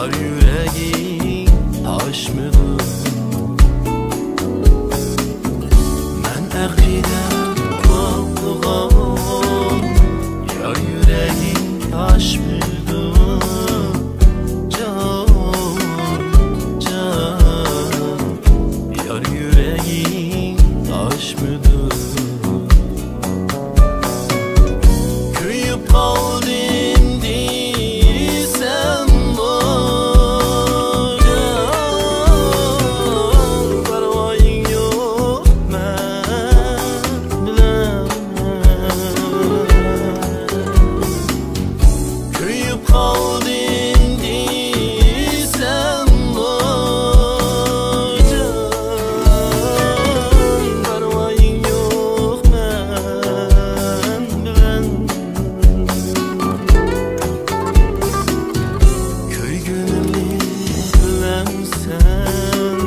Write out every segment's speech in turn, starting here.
Yar yüreğin taşmıdır. Mən əqidəm bağlığam, yar yüreğin taşmıdır. Can, can, yar yüreğin taşmıdır. Köyüp kaldım desem var, parvayın yok mən biləm. Köyüp kaldım desem var, parvayın yok mən biləm. Köy günümü bilemsen,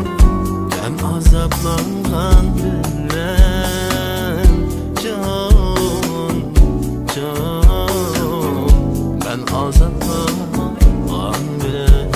hem azaplangan bilen. Can, can, ben azaplangan bilen.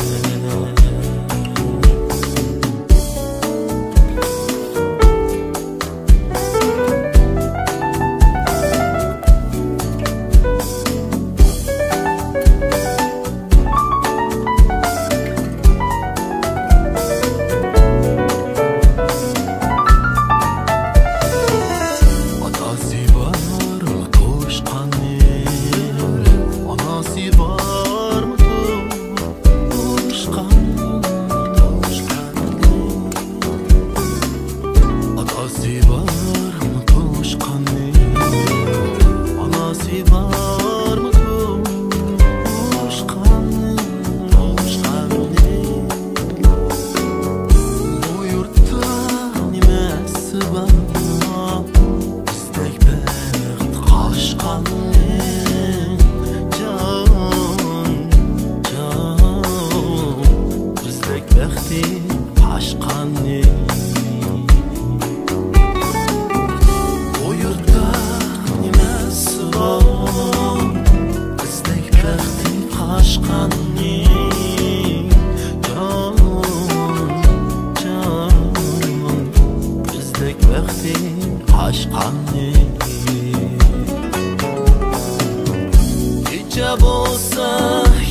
Atası var mı koşkanın? Anası var mı koşkanın? Atası var mı koşkanın? Anası var mı koşkanın? Bu yurtta nimesi var? İstek bəxt qaşqanın. Can, can, istek bəxti qaşqanın. O yurtta nimesi var? İstek bəxti qaşqanın. Can, can, istek bəxti qaşqanın. Gece bolsa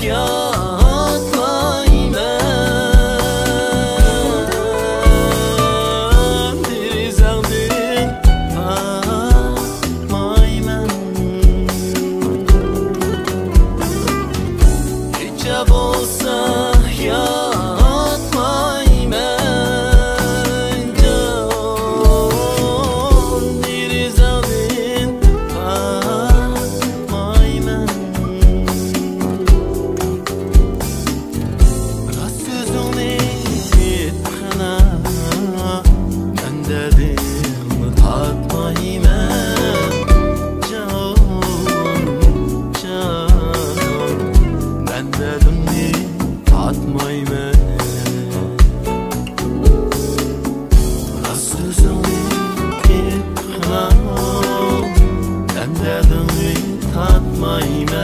yatmayman, dirizəngdin batmayman. Gece bolsa yatmayman, can, dirizəngdin batmayman. Rast sözünü etmə, mən dərdimi tatmayman. Can, can, mən dərdimi tatmayman. Rast sözünü etmə, mən dərdimi tatmayman.